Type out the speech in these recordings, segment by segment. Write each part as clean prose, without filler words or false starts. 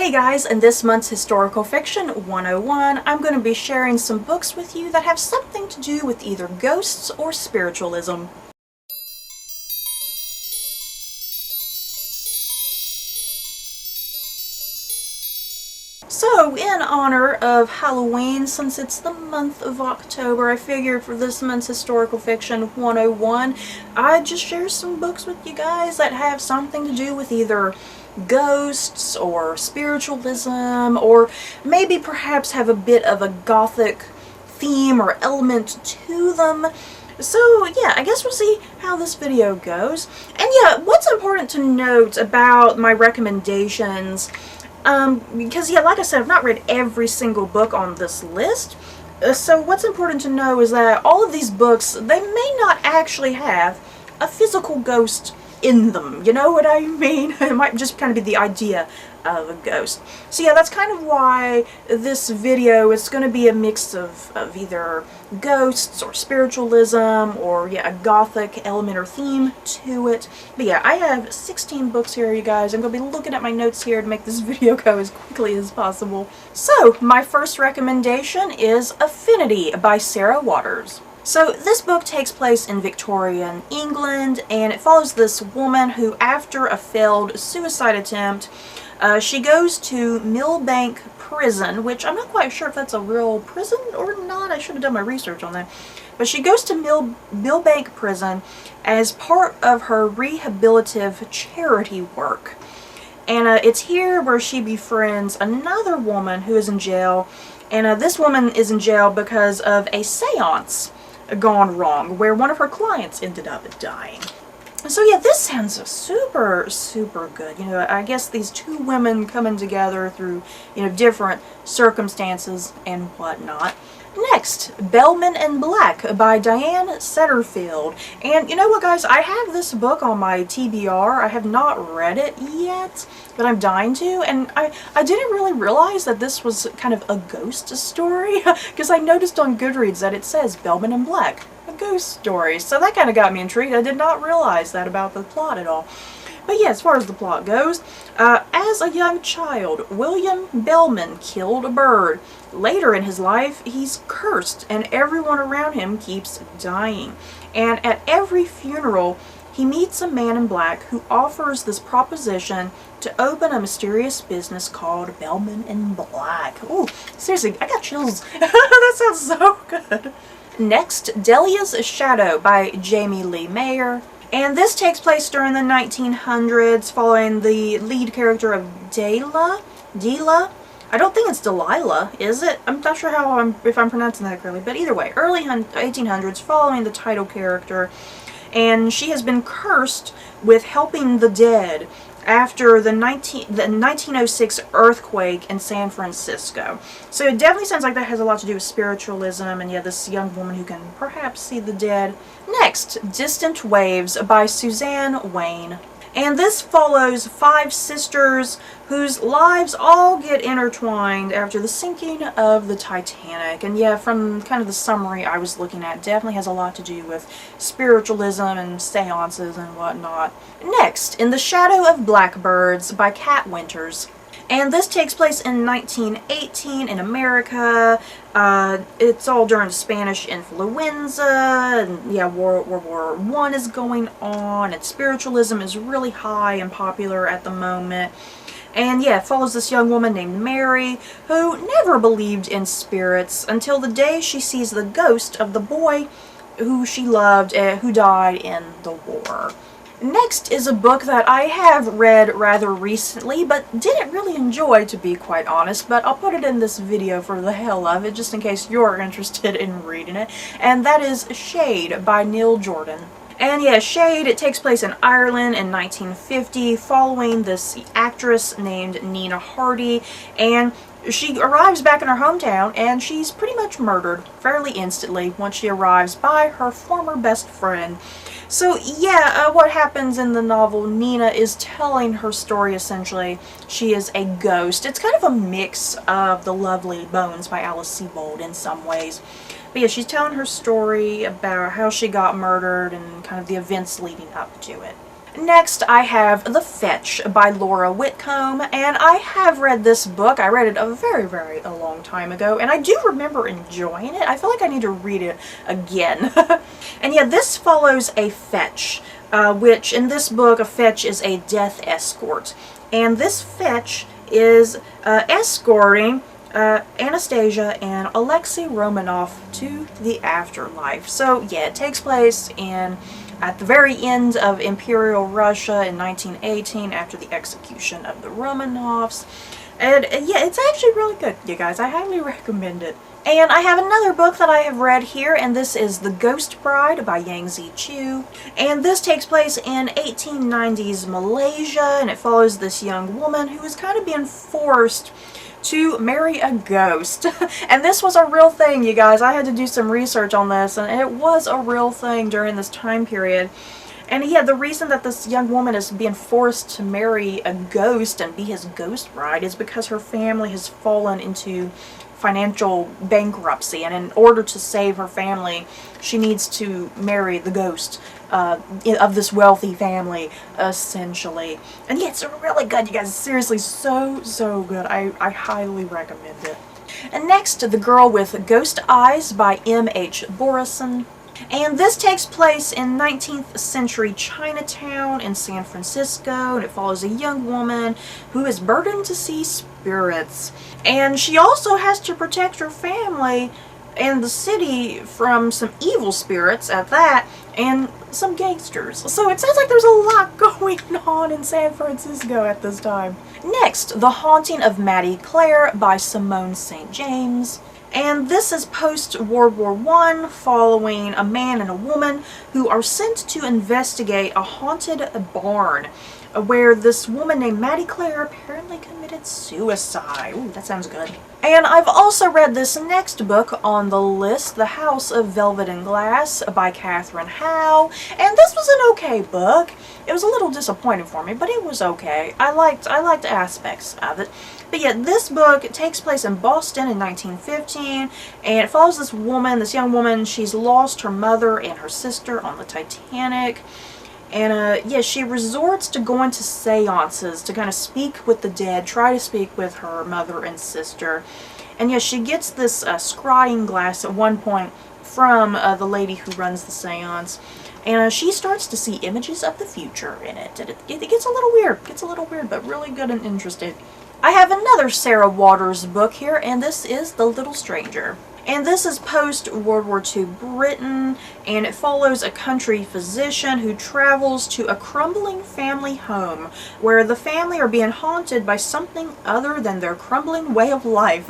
Hey guys, in this month's Historical Fiction 101, I'm going to be sharing some books with you that have something to do with either ghosts or spiritualism. So, in honor of Halloween, since it's the month of October, I figured for this month's Historical Fiction 101, I'd just share some books with you guys that have something to do with either ghosts or spiritualism, or maybe perhaps have a bit of a gothic theme or element to them. So yeah, I guess we'll see how this video goes. And yeah, what's important to note about my recommendations, because yeah, like I said, I've not read every single book on this list. So what's important to know is that all of these books, they may not actually have a physical ghost in them, you know what I mean? It might just kind of be the idea of a ghost. So yeah, that's kind of why this video is going to be a mix of either ghosts or spiritualism or yeah, a gothic element or theme to it. But yeah, I have 16 books here, you guys. I'm going to be looking at my notes here to make this video go as quickly as possible. So, my first recommendation is Affinity by Sarah Waters. So this book takes place in Victorian England, and it follows this woman who, after a failed suicide attempt, she goes to Millbank Prison, which I'm not quite sure if that's a real prison or not. I should have done my research on that. But she goes to Millbank Prison as part of her rehabilitative charity work. And it's here where she befriends another woman who is in jail, and this woman is in jail because of a seance gone wrong, where one of her clients ended up dying. So yeah, this sounds super good. You know, I guess these two women coming together through, you know, different circumstances and whatnot. Next, Bellman in Black by Diane Setterfield. And you know what, guys? I have this book on my TBR. I have not read it yet, but I'm dying to. And I didn't really realize that this was kind of a ghost story, because I noticed on Goodreads that it says Bellman in Black, a ghost story. So that kind of got me intrigued. I did not realize that about the plot at all. But yeah, as far as the plot goes, as a young child, William Bellman killed a bird. Later in his life, he's cursed, and everyone around him keeps dying. And at every funeral, he meets a man in black who offers this proposition to open a mysterious business called Bellman in Black. Ooh, seriously, I got chills. That sounds so good. Next, Delia's Shadow by Jamie Lee Mayer. And this takes place during the 1900s, following the lead character of Dela? I don't think it's Delilah, is it? I'm not sure if I'm pronouncing that correctly, but either way, early 1800s, following the title character, and she has been cursed with helping the dead after the 1906 earthquake in San Francisco. So it definitely sounds like that has a lot to do with spiritualism, and yeah, this young woman who can perhaps see the dead. Next, Distant Waves by Suzanne Wayne. And this follows 5 sisters whose lives all get intertwined after the sinking of the Titanic. And yeah, from kind of the summary I was looking at, definitely has a lot to do with spiritualism and seances and whatnot. Next, In the Shadow of Blackbirds by Kat Winters. And this takes place in 1918 in America. It's all during Spanish influenza, and yeah, World War I is going on, and spiritualism is really high and popular at the moment. And yeah, it follows this young woman named Mary, who never believed in spirits until the day she sees the ghost of the boy who she loved, who died in the war. Next is a book that I have read rather recently, but didn't really enjoy, to be quite honest, but I'll put it in this video for the hell of it, just in case you're interested in reading it, and that is Shade by Neil Jordan. And yeah, Shade, it takes place in Ireland in 1950, following this actress named Nina Hardy, and she arrives back in her hometown, and she's pretty much murdered fairly instantly once she arrives by her former best friend. So yeah, what happens in the novel, Nina is telling her story essentially. She is a ghost. It's kind of a mix of The Lovely Bones by Alice Sebold in some ways. But yeah, she's telling her story about how she got murdered and kind of the events leading up to it. Next, I have The Fetch by Laura Whitcomb, and I have read this book. I read it a very long time ago, and I do remember enjoying it. I feel like I need to read it again. And yeah, this follows a fetch, which in this book, a fetch is a death escort. And this fetch is escorting Anastasia and Alexei Romanov to the afterlife. So yeah, it takes place at the very end of Imperial Russia in 1918 after the execution of the Romanovs. And yeah, it's actually really good, you guys. I highly recommend it. And I have another book that I have read here, and this is The Ghost Bride by Yangzi Chu. And this takes place in 1890s Malaysia, and it follows this young woman who is kind of being forced to marry a ghost. And this was a real thing, you guys. I had to do some research on this, and it was a real thing during this time period. And yeah, the reason that this young woman is being forced to marry a ghost and be his ghost bride is because her family has fallen into financial bankruptcy, and in order to save her family, she needs to marry the ghost of this wealthy family, essentially. And yeah, it's really good, you guys. Seriously, so good. I highly recommend it. And next, The Girl with Ghost Eyes by M.H. Borison. And this takes place in 19th century Chinatown in San Francisco, and it follows a young woman who is burdened to see spirits. And she also has to protect her family and the city from some evil spirits at that, and some gangsters. So it sounds like there's a lot going on in San Francisco at this time. Next, The Haunting of Maddie Clare by Simone St. James. And this is post-World War I, following a man and a woman who are sent to investigate a haunted barn where this woman named Maddie Clare apparently committed suicide. Ooh, that sounds good. And I've also read this next book on the list, The House of Velvet and Glass by KATHERINE HOWE. And this was an okay book. It was a little disappointing for me, but it was okay. I liked aspects of it. But yeah, this book takes place in Boston in 1915, and it follows this woman, this young woman. She's lost her mother and her sister on the Titanic. And yeah, she resorts to going to seances to kind of speak with the dead, try to speak with her mother and sister. And yeah, she gets this scrying glass at one point from the lady who runs the seance. And she starts to see images of the future in it. And it gets a little weird. It gets a little weird, but really good and interesting. I have another Sarah Waters book here, and this is The Little Stranger. And this is post-World War II Britain, and it follows a country physician who travels to a crumbling family home where the family are being haunted by something other than their crumbling way of life.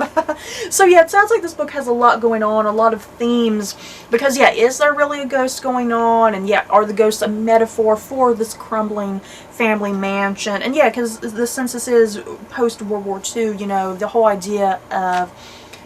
So yeah, it sounds like this book has a lot going on, a lot of themes, because yeah, is there really a ghost going on? And yeah, are the ghosts a metaphor for this crumbling family mansion? And yeah, because since this is post-World War II, you know, the whole idea of,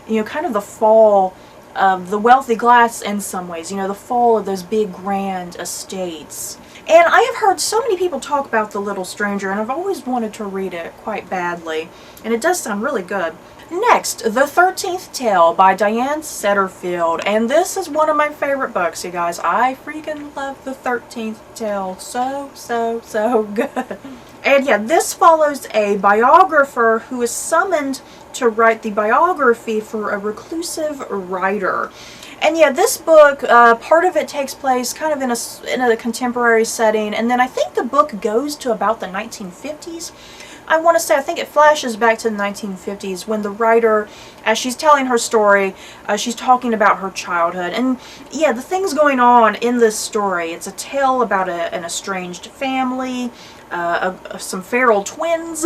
you know, kind of the fall of the wealthy class in some ways, you know, the fall of those big grand estates. And I have heard so many people talk about The Little Stranger, and I've always wanted to read it quite badly, and it does sound really good. Next, The 13th Tale by DIANE Setterfield, and this is one of my favorite books, you guys. I freaking love The 13th Tale. So good. And yeah, this follows a biographer who is summoned to write the biography for a reclusive writer. And yeah, this book, part of it takes place kind of in a contemporary setting, and then I think the book goes to about the 1950s. I want to say, I think it flashes back to the 1950s when the writer, as she's telling her story, she's talking about her childhood. And yeah, the things going on in this story, it's a tale about an estranged family, some feral twins,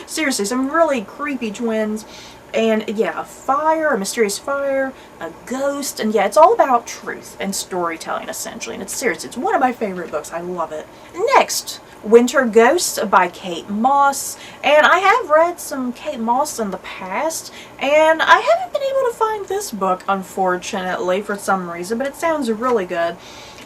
seriously, some really creepy twins, and yeah, a fire, a mysterious fire, a ghost, and yeah, it's all about truth and storytelling, essentially, and it's serious. It's one of my favorite books. I love it. Next, Winter Ghosts by Kate Moss, and I have read some Kate Moss in the past, and I haven't been able to find this book, unfortunately, for some reason, but it sounds really good.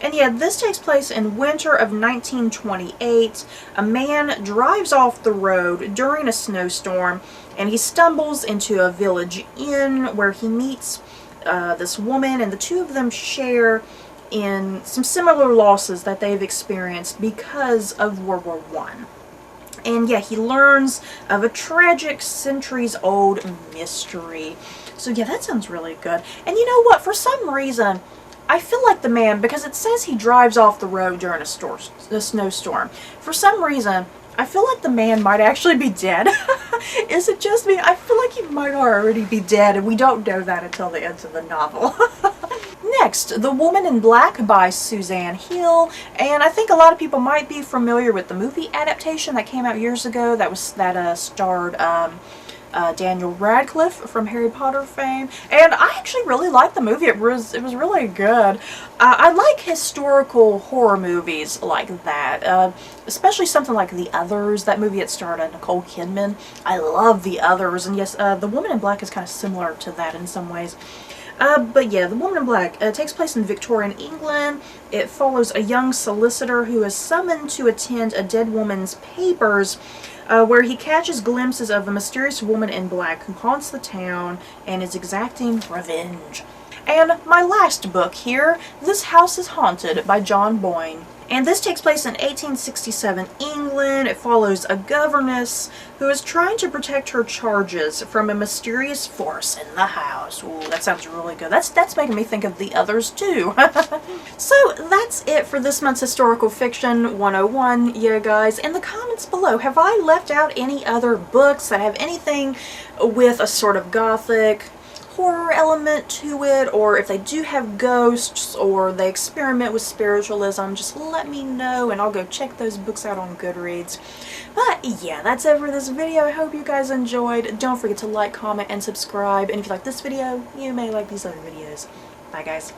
And yeah, this takes place in winter of 1928. A man drives off the road during a snowstorm, and he stumbles into a village inn where he meets this woman, and the two of them share in some similar losses that they've experienced because of World War I. And yeah, he learns of a tragic centuries-old mystery. So yeah, that sounds really good. And you know what? For some reason, I feel like the man, because it says he drives off the road during a snowstorm. For some reason, I feel like the man might actually be dead. Is it just me? I feel like he might already be dead, and we don't know that until the end of the novel. Next, The Woman in Black by Suzanne Hill, and I think a lot of people might be familiar with the movie adaptation that came out years ago that starred Daniel Radcliffe from Harry Potter fame, and I actually really liked the movie. It was really good. I like historical horror movies like that, especially something like The Others, that movie that starred Nicole Kidman. I love The Others, and yes, The Woman in Black is kind of similar to that in some ways. But yeah, The Woman in Black takes place in Victorian England. It follows a young solicitor who is summoned to attend a dead woman's papers, where he catches glimpses of a mysterious woman in black who haunts the town and is exacting revenge. And my last book here, This House is Haunted by John Boyne. And this takes place in 1867 England. It follows a governess who is trying to protect her charges from a mysterious force in the house. Ooh, that sounds really good. That's making me think of The Others too. So that's it for this month's Historical Fiction 101, yeah guys. In the comments below, have I left out any other books that have anything with a sort of gothic horror element to it, or if they do have ghosts or they experiment with spiritualism, just let me know and I'll go check those books out on Goodreads. But yeah, that's it for this video. I hope you guys enjoyed. Don't forget to like, comment, and subscribe, and if you like this video, you may like these other videos. Bye guys.